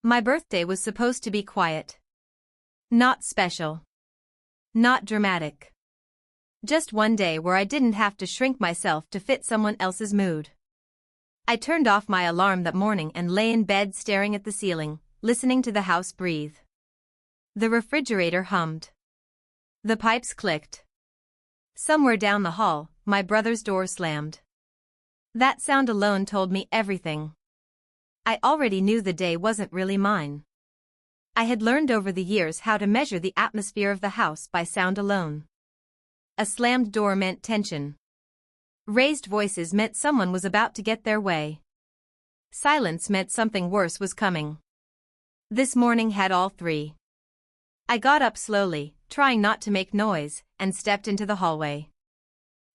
My birthday was supposed to be quiet. Not special. Not dramatic. Just one day where I didn't have to shrink myself to fit someone else's mood. I turned off my alarm that morning and lay in bed staring at the ceiling, listening to the house breathe. The refrigerator hummed. The pipes clicked. Somewhere down the hall, my brother's door slammed. That sound alone told me everything. I already knew the day wasn't really mine. I had learned over the years how to measure the atmosphere of the house by sound alone. A slammed door meant tension. Raised voices meant someone was about to get their way. Silence meant something worse was coming. This morning had all three. I got up slowly, trying not to make noise, and stepped into the hallway.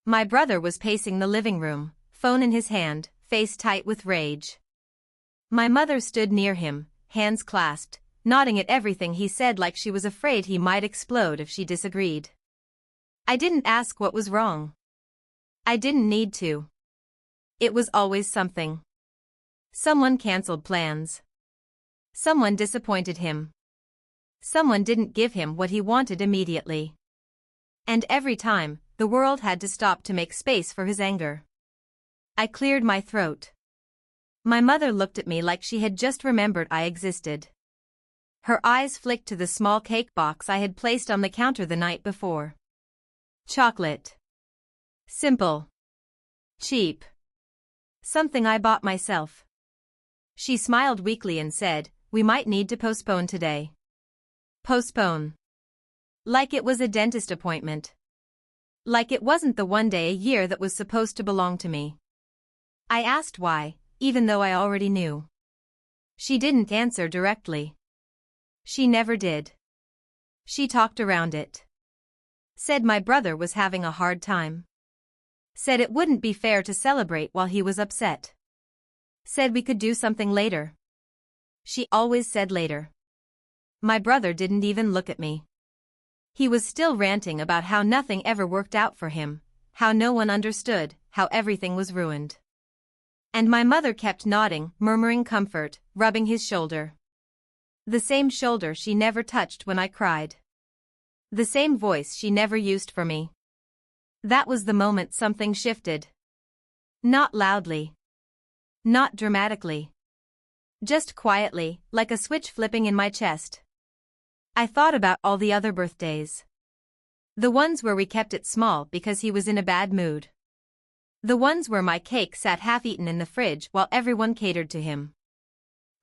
My brother was pacing the living room, phone in his hand, face tight with rage. My mother stood near him, hands clasped, nodding at everything he said like she was afraid he might explode if she disagreed. I didn't ask what was wrong. I didn't need to. It was always something. Someone canceled plans. Someone disappointed him. Someone didn't give him what he wanted immediately. And every time, the world had to stop to make space for his anger. I cleared my throat. My mother looked at me like she had just remembered I existed. Her eyes flicked to the small cake box I had placed on the counter the night before. Chocolate. Simple. Cheap. Something I bought myself. She smiled weakly and said, "We might need to postpone today." Postpone. Like it was a dentist appointment. Like it wasn't the one day a year that was supposed to belong to me. I asked why, even though I already knew. She didn't answer directly. She never did. She talked around it. Said my brother was having a hard time. Said it wouldn't be fair to celebrate while he was upset. Said we could do something later. She always said later. My brother didn't even look at me. He was still ranting about how nothing ever worked out for him, how no one understood, how everything was ruined. And my mother kept nodding, murmuring comfort, rubbing his shoulder. The same shoulder she never touched when I cried. The same voice she never used for me. That was the moment something shifted. Not loudly. Not dramatically. Just quietly, like a switch flipping in my chest. I thought about all the other birthdays. The ones where we kept it small because he was in a bad mood. The ones where my cake sat half-eaten in the fridge while everyone catered to him.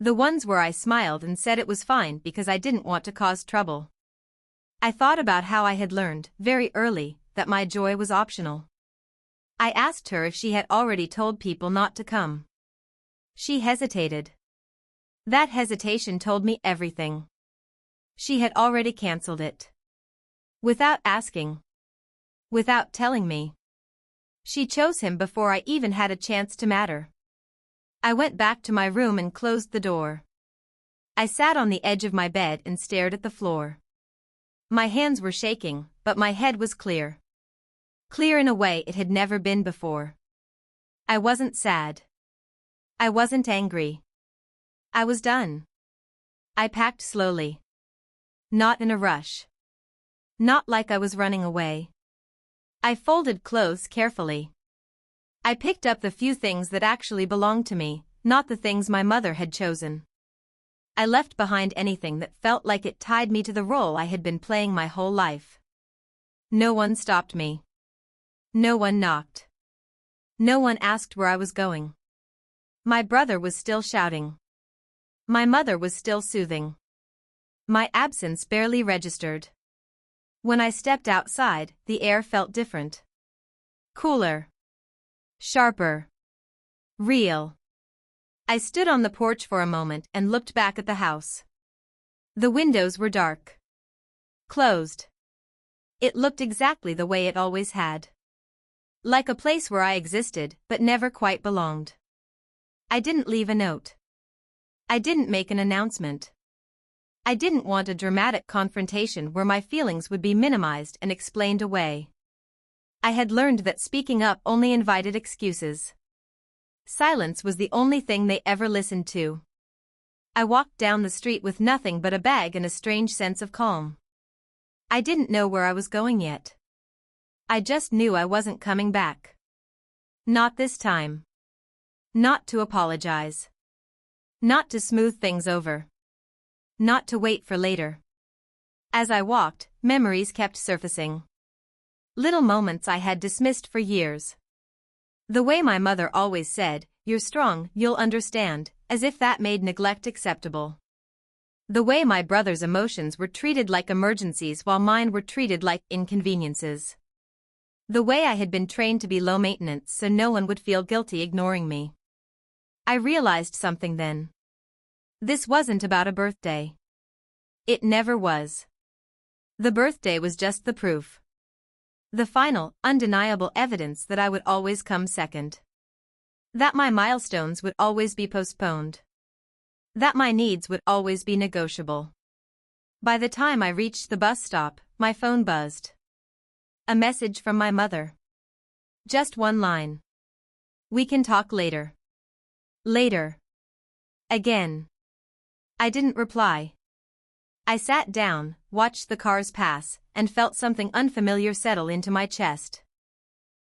The ones where I smiled and said it was fine because I didn't want to cause trouble. I thought about how I had learned, very early, that my joy was optional. I asked her if she had already told people not to come. She hesitated. That hesitation told me everything. She had already cancelled it. Without asking. Without telling me. She chose him before I even had a chance to matter. I went back to my room and closed the door. I sat on the edge of my bed and stared at the floor. My hands were shaking, but my head was clear. Clear in a way it had never been before. I wasn't sad. I wasn't angry. I was done. I packed slowly. Not in a rush. Not like I was running away. I folded clothes carefully. I picked up the few things that actually belonged to me, not the things my mother had chosen. I left behind anything that felt like it tied me to the role I had been playing my whole life. No one stopped me. No one knocked. No one asked where I was going. My brother was still shouting. My mother was still soothing. My absence barely registered. When I stepped outside, the air felt different. Cooler. Sharper. Real. I stood on the porch for a moment and looked back at the house. The windows were dark. Closed. It looked exactly the way it always had. Like a place where I existed but never quite belonged. I didn't leave a note. I didn't make an announcement. I didn't want a dramatic confrontation where my feelings would be minimized and explained away. I had learned that speaking up only invited excuses. Silence was the only thing they ever listened to. I walked down the street with nothing but a bag and a strange sense of calm. I didn't know where I was going yet. I just knew I wasn't coming back. Not this time. Not to apologize. Not to smooth things over. Not to wait for later. As I walked, memories kept surfacing. Little moments I had dismissed for years. The way my mother always said, "You're strong, you'll understand," as if that made neglect acceptable. The way my brother's emotions were treated like emergencies while mine were treated like inconveniences. The way I had been trained to be low maintenance so no one would feel guilty ignoring me. I realized something then. This wasn't about a birthday. It never was. The birthday was just the proof. The final, undeniable evidence that I would always come second. That my milestones would always be postponed. That my needs would always be negotiable. By the time I reached the bus stop, my phone buzzed. A message from my mother. Just one line. "We can talk later." Later. Again. I didn't reply. I sat down, watched the cars pass, and felt something unfamiliar settle into my chest.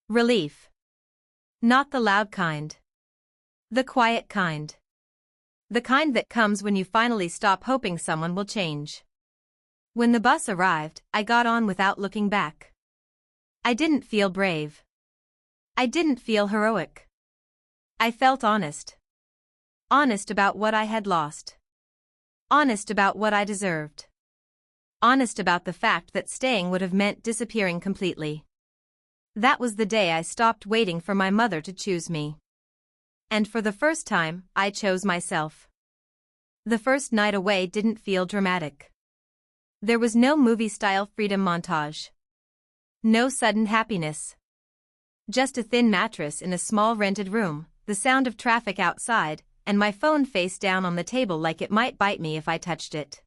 Relief. Not the loud kind. The quiet kind. The kind that comes when you finally stop hoping someone will change. When the bus arrived, I got on without looking back. I didn't feel brave. I didn't feel heroic. I felt honest. Honest about what I had lost. Honest about what I deserved. Honest about the fact that staying would have meant disappearing completely. That was the day I stopped waiting for my mother to choose me. And for the first time, I chose myself. The first night away didn't feel dramatic. There was no movie-style freedom montage. No sudden happiness. Just a thin mattress in a small rented room, the sound of traffic outside, and my phone face down on the table like it might bite me if I touched it.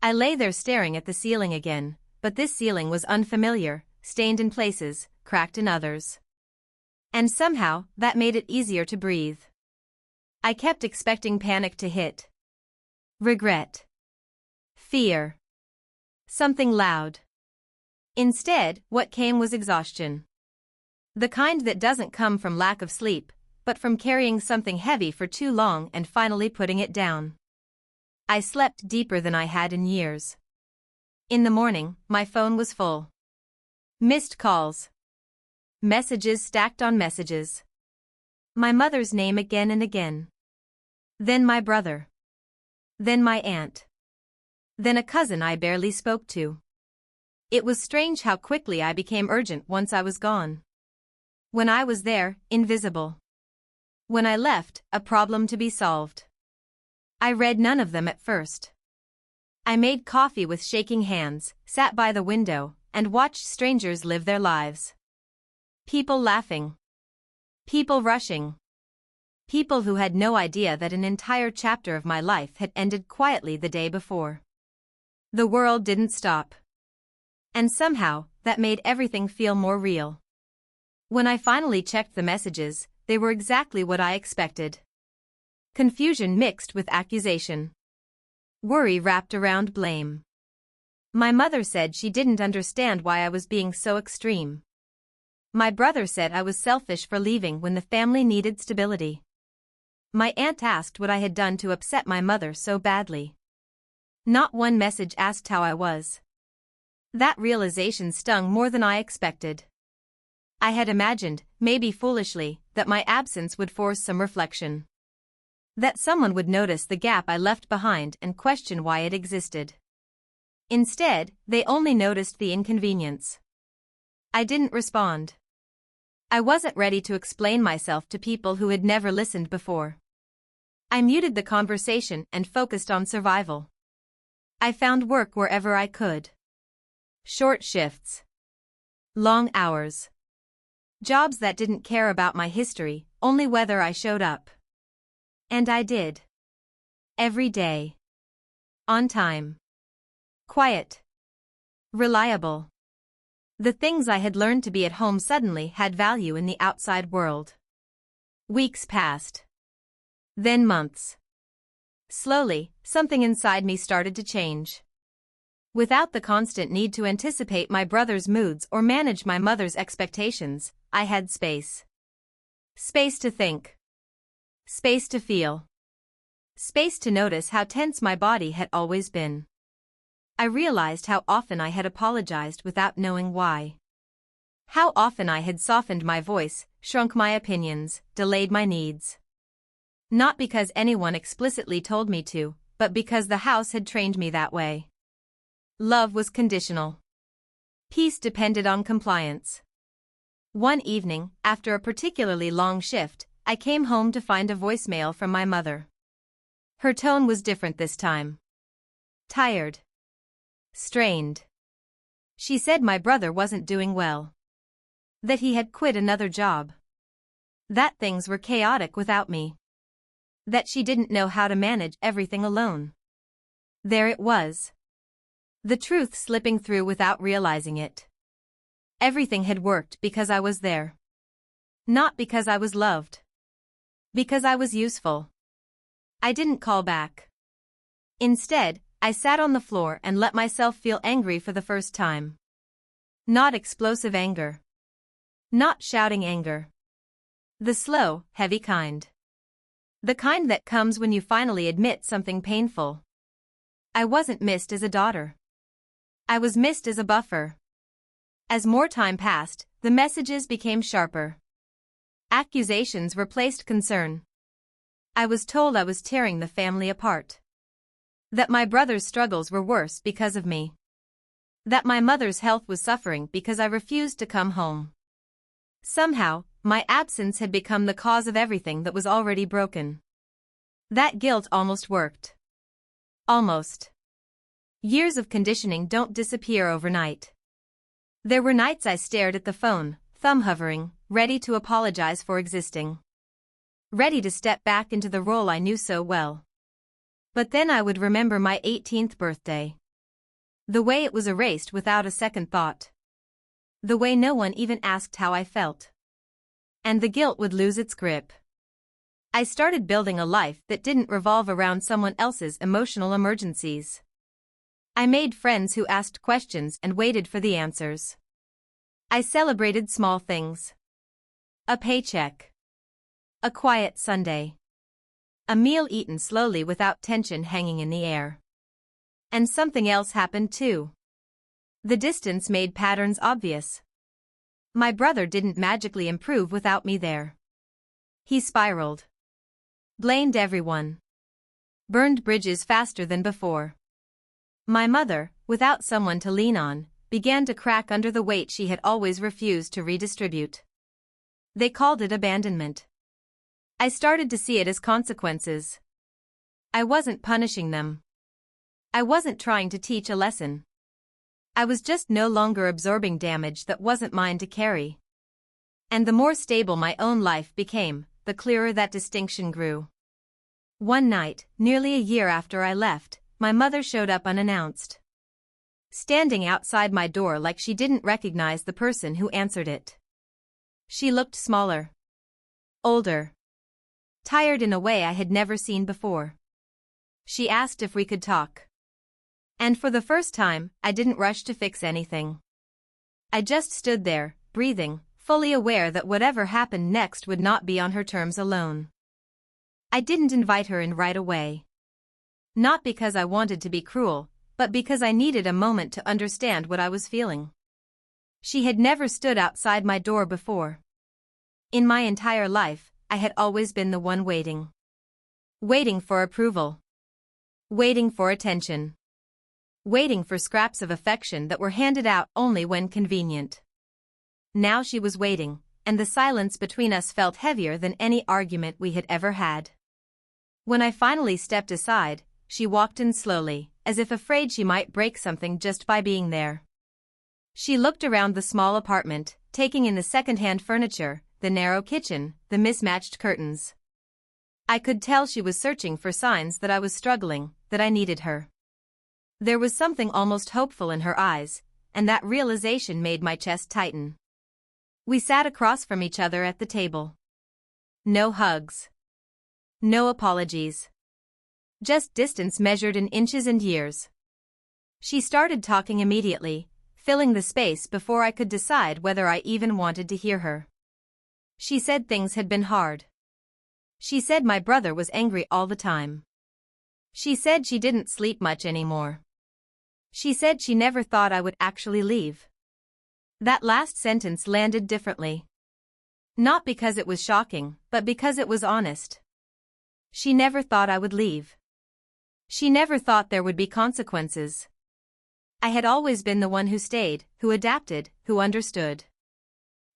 I lay there staring at the ceiling again, but this ceiling was unfamiliar, stained in places, cracked in others. And somehow, that made it easier to breathe. I kept expecting panic to hit. Regret. Fear. Something loud. Instead, what came was exhaustion. The kind that doesn't come from lack of sleep, but from carrying something heavy for too long and finally putting it down. I slept deeper than I had in years. In the morning, my phone was full. Missed calls. Messages stacked on messages. My mother's name again and again. Then my brother. Then my aunt. Then a cousin I barely spoke to. It was strange how quickly I became urgent once I was gone. When I was there, invisible. When I left, a problem to be solved. I read none of them at first. I made coffee with shaking hands, sat by the window, and watched strangers live their lives. People laughing. People rushing. People who had no idea that an entire chapter of my life had ended quietly the day before. The world didn't stop. And somehow, that made everything feel more real. When I finally checked the messages, they were exactly what I expected. Confusion mixed with accusation. Worry wrapped around blame. My mother said she didn't understand why I was being so extreme. My brother said I was selfish for leaving when the family needed stability. My aunt asked what I had done to upset my mother so badly. Not one message asked how I was. That realization stung more than I expected. I had imagined, maybe foolishly, that my absence would force some reflection. That someone would notice the gap I left behind and question why it existed. Instead, they only noticed the inconvenience. I didn't respond. I wasn't ready to explain myself to people who had never listened before. I muted the conversation and focused on survival. I found work wherever I could. Short shifts. Long hours. Jobs that didn't care about my history, only whether I showed up. And I did. Every day. On time. Quiet. Reliable. The things I had learned to be at home suddenly had value in the outside world. Weeks passed. Then months. Slowly, something inside me started to change. Without the constant need to anticipate my brother's moods or manage my mother's expectations, I had space. Space to think. Space to feel. Space to notice how tense my body had always been. I realized how often I had apologized without knowing why. How often I had softened my voice, shrunk my opinions, delayed my needs. Not because anyone explicitly told me to, but because the house had trained me that way. Love was conditional. Peace depended on compliance. One evening, after a particularly long shift, I came home to find a voicemail from my mother. Her tone was different this time. Tired. Strained. She said my brother wasn't doing well. That he had quit another job. That things were chaotic without me. That she didn't know how to manage everything alone. There it was. The truth slipping through without realizing it. Everything had worked because I was there. Not because I was loved. Because I was useful. I didn't call back. Instead, I sat on the floor and let myself feel angry for the first time. Not explosive anger. Not shouting anger. The slow, heavy kind. The kind that comes when you finally admit something painful. I wasn't missed as a daughter. I was missed as a buffer. As more time passed, the messages became sharper. Accusations replaced concern. I was told I was tearing the family apart. That my brother's struggles were worse because of me. That my mother's health was suffering because I refused to come home. Somehow, my absence had become the cause of everything that was already broken. That guilt almost worked. Almost. Years of conditioning don't disappear overnight. There were nights I stared at the phone, thumb hovering, ready to apologize for existing. Ready to step back into the role I knew so well. But then I would remember my 18th birthday. The way it was erased without a second thought. The way no one even asked how I felt. And the guilt would lose its grip. I started building a life that didn't revolve around someone else's emotional emergencies. I made friends who asked questions and waited for the answers. I celebrated small things. A paycheck. A quiet Sunday. A meal eaten slowly without tension hanging in the air. And something else happened too. The distance made patterns obvious. My brother didn't magically improve without me there. He spiraled. Blamed everyone. Burned bridges faster than before. My mother, without someone to lean on, began to crack under the weight she had always refused to redistribute. They called it abandonment. I started to see it as consequences. I wasn't punishing them. I wasn't trying to teach a lesson. I was just no longer absorbing damage that wasn't mine to carry. And the more stable my own life became, the clearer that distinction grew. One night, nearly a year after I left, my mother showed up unannounced. Standing outside my door like she didn't recognize the person who answered it. She looked smaller. Older. Tired in a way I had never seen before. She asked if we could talk. And for the first time, I didn't rush to fix anything. I just stood there, breathing, fully aware that whatever happened next would not be on her terms alone. I didn't invite her in right away. Not because I wanted to be cruel, but because I needed a moment to understand what I was feeling. She had never stood outside my door before. In my entire life, I had always been the one waiting. Waiting for approval. Waiting for attention. Waiting for scraps of affection that were handed out only when convenient. Now she was waiting, and the silence between us felt heavier than any argument we had ever had. When I finally stepped aside, she walked in slowly, as if afraid she might break something just by being there. She looked around the small apartment, taking in the second-hand furniture, the narrow kitchen, the mismatched curtains. I could tell she was searching for signs that I was struggling, that I needed her. There was something almost hopeful in her eyes, and that realization made my chest tighten. We sat across from each other at the table. No hugs. No apologies. Just distance measured in inches and years. She started talking immediately, filling the space before I could decide whether I even wanted to hear her. She said things had been hard. She said my brother was angry all the time. She said she didn't sleep much anymore. She said she never thought I would actually leave. That last sentence landed differently. Not because it was shocking, but because it was honest. She never thought I would leave. She never thought there would be consequences. I had always been the one who stayed, who adapted, who understood.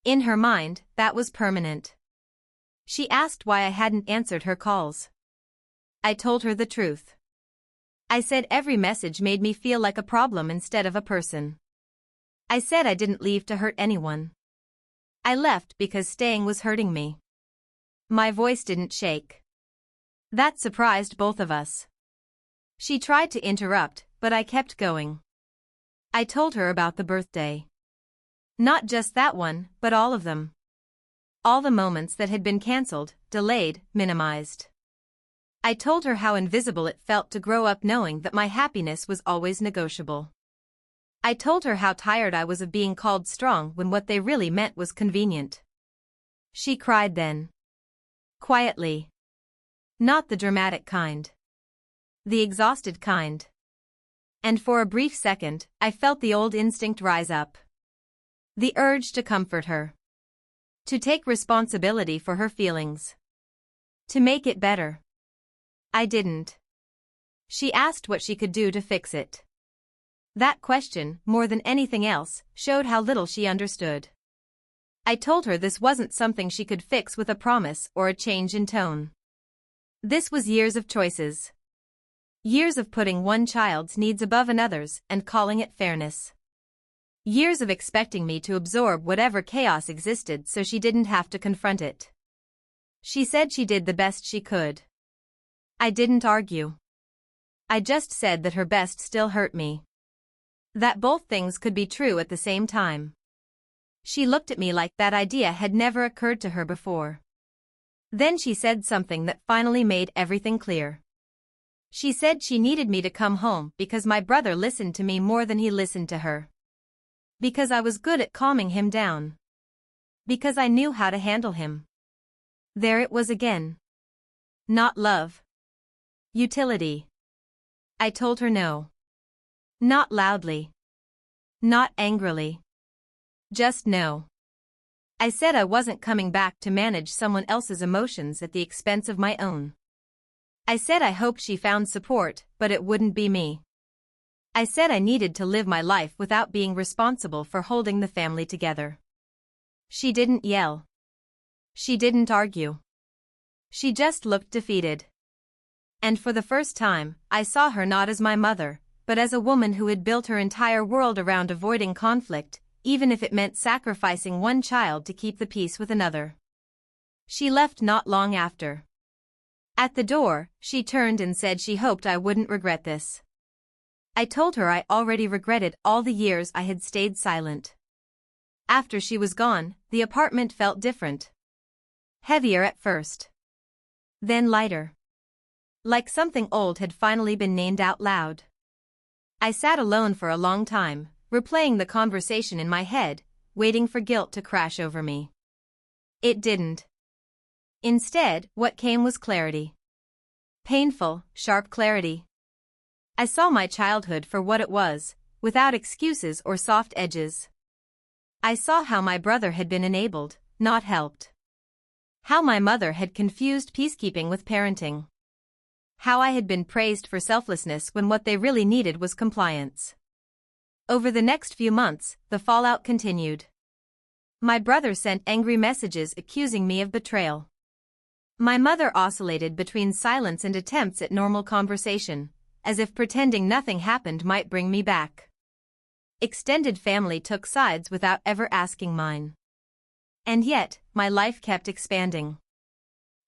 In her mind, that was permanent. She asked why I hadn't answered her calls. I told her the truth. I said every message made me feel like a problem instead of a person. I said I didn't leave to hurt anyone. I left because staying was hurting me. My voice didn't shake. That surprised both of us. She tried to interrupt, but I kept going. I told her about the birthday. Not just that one, but all of them. All the moments that had been cancelled, delayed, minimized. I told her how invisible it felt to grow up knowing that my happiness was always negotiable. I told her how tired I was of being called strong when what they really meant was convenient. She cried then. Quietly. Not the dramatic kind. The exhausted kind. And for a brief second, I felt the old instinct rise up. The urge to comfort her. To take responsibility for her feelings. To make it better. I didn't. She asked what she could do to fix it. That question, more than anything else, showed how little she understood. I told her this wasn't something she could fix with a promise or a change in tone. This was years of choices. Years of putting one child's needs above another's and calling it fairness. Years of expecting me to absorb whatever chaos existed so she didn't have to confront it. She said she did the best she could. I didn't argue. I just said that her best still hurt me. That both things could be true at the same time. She looked at me like that idea had never occurred to her before. Then she said something that finally made everything clear. She said she needed me to come home because my brother listened to me more than he listened to her. Because I was good at calming him down. Because I knew how to handle him. There it was again. Not love. Utility. I told her no. Not loudly. Not angrily. Just no. I said I wasn't coming back to manage someone else's emotions at the expense of my own. I said I hoped she found support, but it wouldn't be me. I said I needed to live my life without being responsible for holding the family together. She didn't yell. She didn't argue. She just looked defeated. And for the first time, I saw her not as my mother, but as a woman who had built her entire world around avoiding conflict, even if it meant sacrificing one child to keep the peace with another. She left not long after. At the door, she turned and said she hoped I wouldn't regret this. I told her I already regretted all the years I had stayed silent. After she was gone, the apartment felt different. Heavier at first. Then lighter. Like something old had finally been named out loud. I sat alone for a long time, replaying the conversation in my head, waiting for guilt to crash over me. It didn't. Instead, what came was clarity. Painful, sharp clarity. I saw my childhood for what it was, without excuses or soft edges. I saw how my brother had been enabled, not helped. How my mother had confused peacekeeping with parenting. How I had been praised for selflessness when what they really needed was compliance. Over the next few months, the fallout continued. My brother sent angry messages accusing me of betrayal. My mother oscillated between silence and attempts at normal conversation, as if pretending nothing happened might bring me back. Extended family took sides without ever asking mine. And yet, my life kept expanding.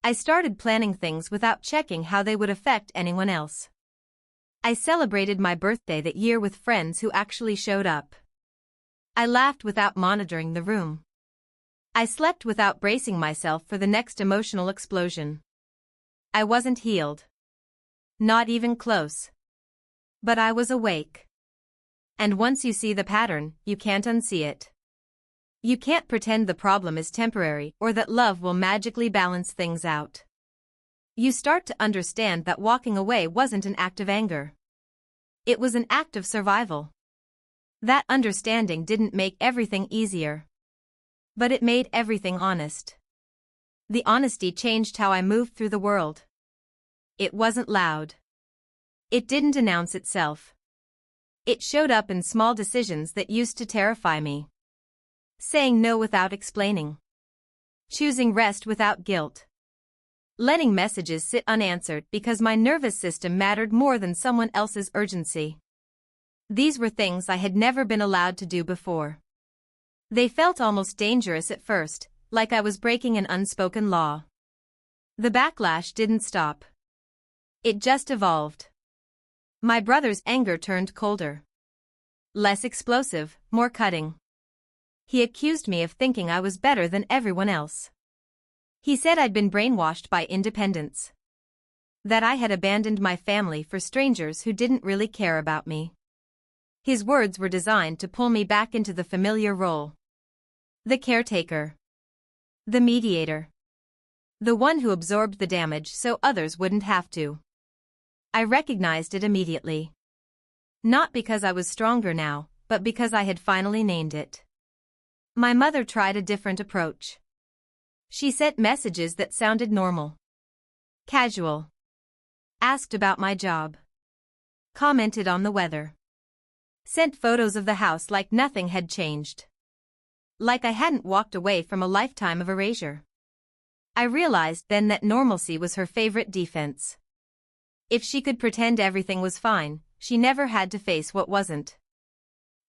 I started planning things without checking how they would affect anyone else. I celebrated my birthday that year with friends who actually showed up. I laughed without monitoring the room. I slept without bracing myself for the next emotional explosion. I wasn't healed. Not even close. But I was awake. And once you see the pattern, you can't unsee it. You can't pretend the problem is temporary or that love will magically balance things out. You start to understand that walking away wasn't an act of anger. It was an act of survival. That understanding didn't make everything easier. But it made everything honest. The honesty changed how I moved through the world. It wasn't loud. It didn't announce itself. It showed up in small decisions that used to terrify me. Saying no without explaining. Choosing rest without guilt. Letting messages sit unanswered because my nervous system mattered more than someone else's urgency. These were things I had never been allowed to do before. They felt almost dangerous at first, like I was breaking an unspoken law. The backlash didn't stop. It just evolved. My brother's anger turned colder. Less explosive, more cutting. He accused me of thinking I was better than everyone else. He said I'd been brainwashed by independence. That I had abandoned my family for strangers who didn't really care about me. His words were designed to pull me back into the familiar role. The caretaker. The mediator. The one who absorbed the damage so others wouldn't have to. I recognized it immediately. Not because I was stronger now, but because I had finally named it. My mother tried a different approach. She sent messages that sounded normal. Casual. Asked about my job. Commented on the weather. Sent photos of the house like nothing had changed. Like I hadn't walked away from a lifetime of erasure. I realized then that normalcy was her favorite defense. If she could pretend everything was fine, she never had to face what wasn't.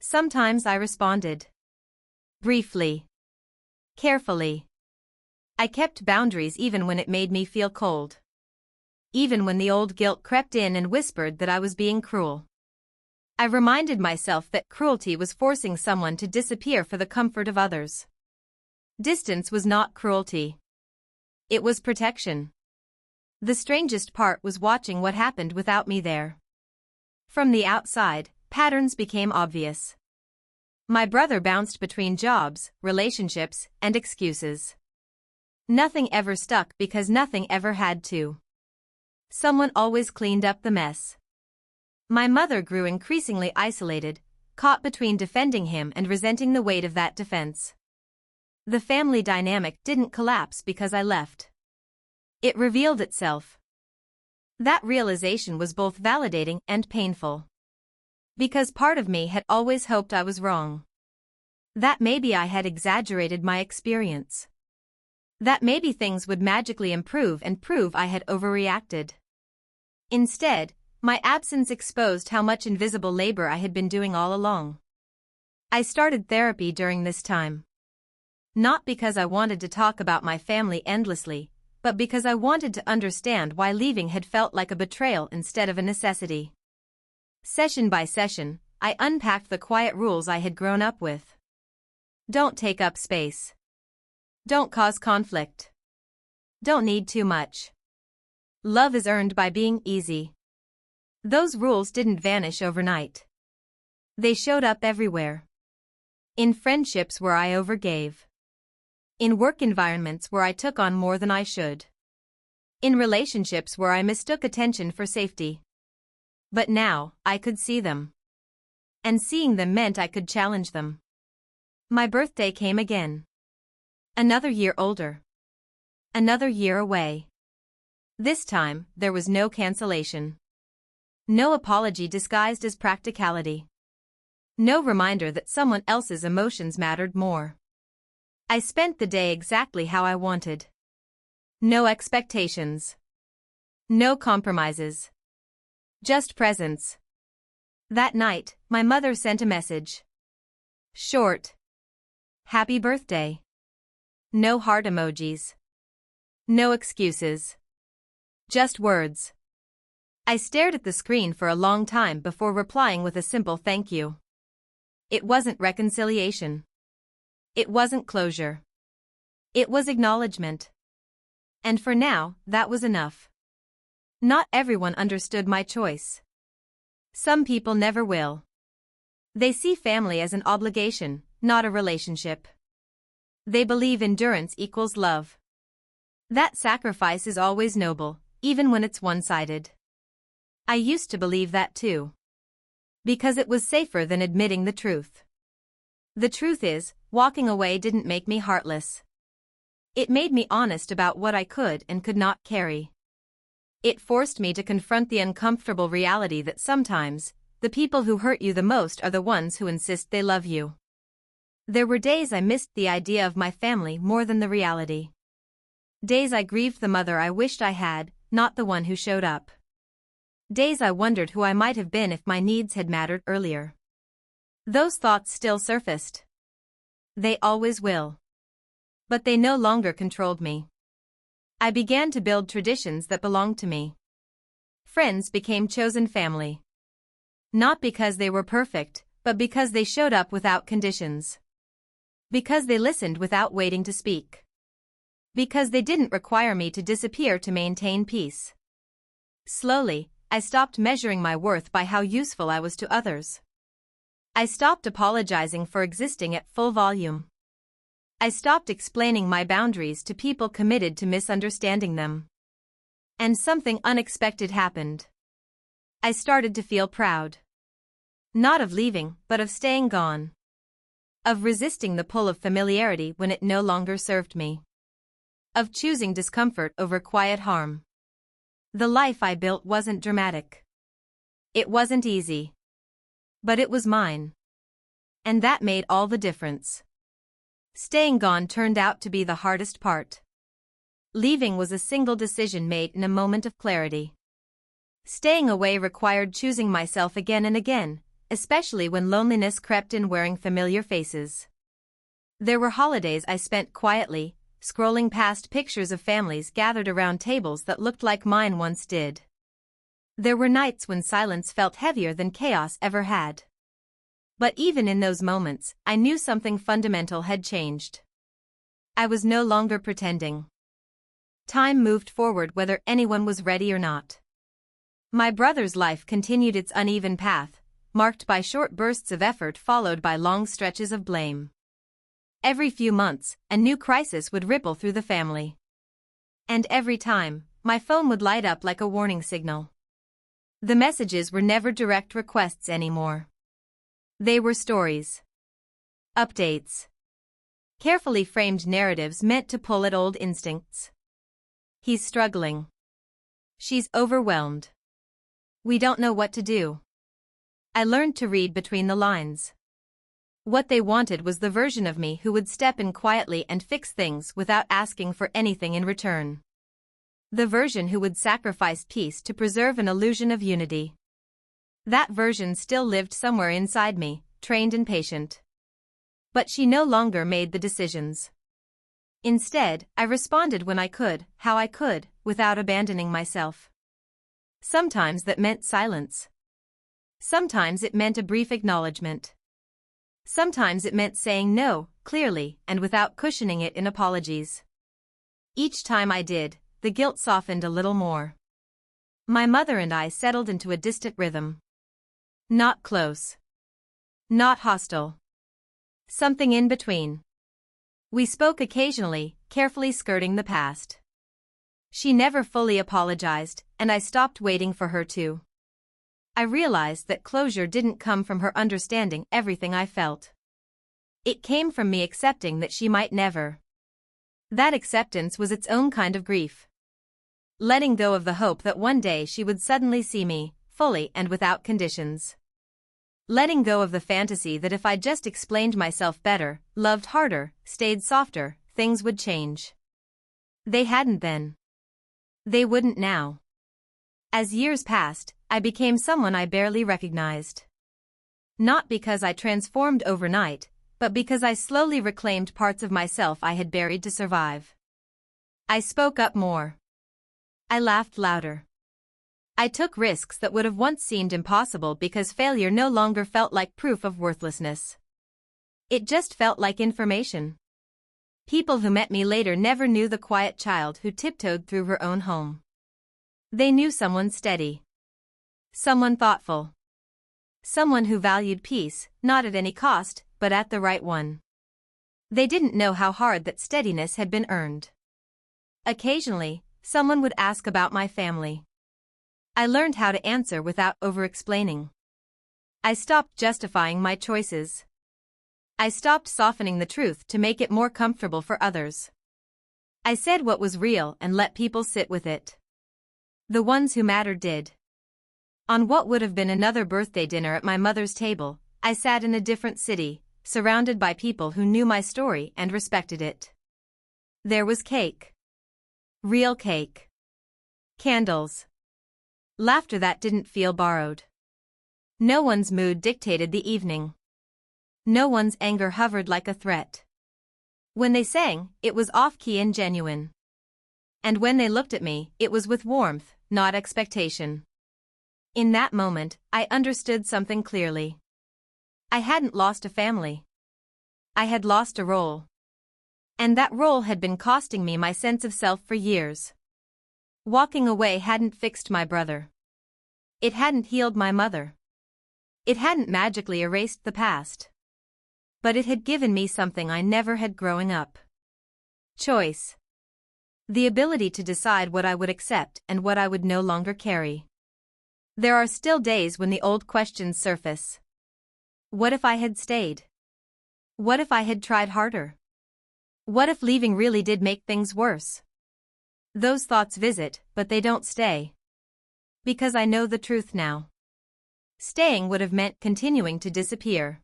Sometimes I responded. Briefly. Carefully. I kept boundaries even when it made me feel cold. Even when the old guilt crept in and whispered that I was being cruel. I reminded myself that cruelty was forcing someone to disappear for the comfort of others. Distance was not cruelty. It was protection. The strangest part was watching what happened without me there. From the outside, patterns became obvious. My brother bounced between jobs, relationships, and excuses. Nothing ever stuck because nothing ever had to. Someone always cleaned up the mess. My mother grew increasingly isolated, caught between defending him and resenting the weight of that defense. The family dynamic didn't collapse because I left. It revealed itself. That realization was both validating and painful. Because part of me had always hoped I was wrong. That maybe I had exaggerated my experience. That maybe things would magically improve and prove I had overreacted. Instead, my absence exposed how much invisible labor I had been doing all along. I started therapy during this time. Not because I wanted to talk about my family endlessly, but because I wanted to understand why leaving had felt like a betrayal instead of a necessity. Session by session, I unpacked the quiet rules I had grown up with. Don't take up space. Don't cause conflict. Don't need too much. Love is earned by being easy. Those rules didn't vanish overnight. They showed up everywhere. In friendships where I overgave. In work environments where I took on more than I should. In relationships where I mistook attention for safety. But now, I could see them. And seeing them meant I could challenge them. My birthday came again. Another year older. Another year away. This time, there was no cancellation. No apology disguised as practicality. No reminder that someone else's emotions mattered more. I spent the day exactly how I wanted. No expectations. No compromises. Just presence. That night, my mother sent a message. Short. Happy birthday. No heart emojis. No excuses. Just words. I stared at the screen for a long time before replying with a simple thank you. It wasn't reconciliation. It wasn't closure. It was acknowledgement. And for now, that was enough. Not everyone understood my choice. Some people never will. They see family as an obligation, not a relationship. They believe endurance equals love. That sacrifice is always noble, even when it's one-sided. I used to believe that too. Because it was safer than admitting the truth. The truth is, walking away didn't make me heartless. It made me honest about what I could and could not carry. It forced me to confront the uncomfortable reality that sometimes, the people who hurt you the most are the ones who insist they love you. There were days I missed the idea of my family more than the reality. Days I grieved the mother I wished I had, not the one who showed up. Days I wondered who I might have been if my needs had mattered earlier. Those thoughts still surfaced. They always will. But they no longer controlled me. I began to build traditions that belonged to me. Friends became chosen family. Not because they were perfect, but because they showed up without conditions. Because they listened without waiting to speak. Because they didn't require me to disappear to maintain peace. Slowly, I stopped measuring my worth by how useful I was to others. I stopped apologizing for existing at full volume. I stopped explaining my boundaries to people committed to misunderstanding them. And something unexpected happened. I started to feel proud. Not of leaving, but of staying gone. Of resisting the pull of familiarity when it no longer served me. Of choosing discomfort over quiet harm. The life I built wasn't dramatic. It wasn't easy. But it was mine. And that made all the difference. Staying gone turned out to be the hardest part. Leaving was a single decision made in a moment of clarity. Staying away required choosing myself again and again, especially when loneliness crept in wearing familiar faces. There were holidays I spent quietly, scrolling past pictures of families gathered around tables that looked like mine once did. There were nights when silence felt heavier than chaos ever had. But even in those moments, I knew something fundamental had changed. I was no longer pretending. Time moved forward whether anyone was ready or not. My brother's life continued its uneven path, marked by short bursts of effort followed by long stretches of blame. Every few months, a new crisis would ripple through the family. And every time, my phone would light up like a warning signal. The messages were never direct requests anymore. They were stories. Updates. Carefully framed narratives meant to pull at old instincts. He's struggling. She's overwhelmed. We don't know what to do. I learned to read between the lines. What they wanted was the version of me who would step in quietly and fix things without asking for anything in return. The version who would sacrifice peace to preserve an illusion of unity. That version still lived somewhere inside me, trained and patient. But she no longer made the decisions. Instead, I responded when I could, how I could, without abandoning myself. Sometimes that meant silence. Sometimes it meant a brief acknowledgement. Sometimes it meant saying no, clearly, and without cushioning it in apologies. Each time I did, the guilt softened a little more. My mother and I settled into a distant rhythm. Not close. Not hostile. Something in between. We spoke occasionally, carefully skirting the past. She never fully apologized, and I stopped waiting for her to. I realized that closure didn't come from her understanding everything I felt. It came from me accepting that she might never. That acceptance was its own kind of grief. Letting go of the hope that one day she would suddenly see me, fully and without conditions. Letting go of the fantasy that if I just explained myself better, loved harder, stayed softer, things would change. They hadn't then. They wouldn't now. As years passed, I became someone I barely recognized. Not because I transformed overnight, but because I slowly reclaimed parts of myself I had buried to survive. I spoke up more. I laughed louder. I took risks that would have once seemed impossible because failure no longer felt like proof of worthlessness. It just felt like information. People who met me later never knew the quiet child who tiptoed through her own home. They knew someone steady. Someone thoughtful. Someone who valued peace, not at any cost, but at the right one. They didn't know how hard that steadiness had been earned. Occasionally, someone would ask about my family. I learned how to answer without over-explaining. I stopped justifying my choices. I stopped softening the truth to make it more comfortable for others. I said what was real and let people sit with it. The ones who mattered did. On what would have been another birthday dinner at my mother's table, I sat in a different city, surrounded by people who knew my story and respected it. There was cake. Real cake. Candles. Laughter that didn't feel borrowed. No one's mood dictated the evening. No one's anger hovered like a threat. When they sang, it was off-key and genuine. And when they looked at me, it was with warmth, not expectation. In that moment, I understood something clearly. I hadn't lost a family. I had lost a role. And that role had been costing me my sense of self for years. Walking away hadn't fixed my brother. It hadn't healed my mother. It hadn't magically erased the past. But it had given me something I never had growing up. Choice. The ability to decide what I would accept and what I would no longer carry. There are still days when the old questions surface. What if I had stayed? What if I had tried harder? What if leaving really did make things worse? Those thoughts visit, but they don't stay. Because I know the truth now. Staying would have meant continuing to disappear.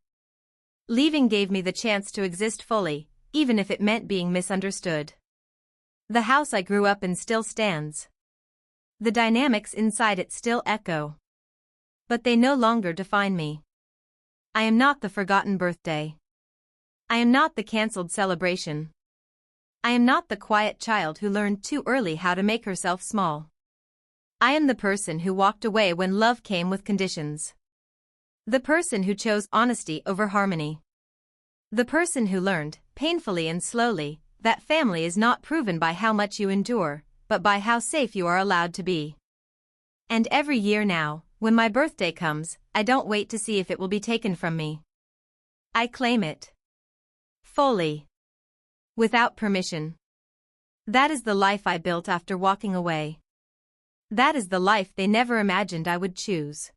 Leaving gave me the chance to exist fully, even if it meant being misunderstood. The house I grew up in still stands. The dynamics inside it still echo. But they no longer define me. I am not the forgotten birthday. I am not the cancelled celebration. I am not the quiet child who learned too early how to make herself small. I am the person who walked away when love came with conditions. The person who chose honesty over harmony. The person who learned, painfully and slowly, that family is not proven by how much you endure, but by how safe you are allowed to be. And every year now, when my birthday comes, I don't wait to see if it will be taken from me. I claim it. Fully. Without permission. That is the life I built after walking away. That is the life they never imagined I would choose.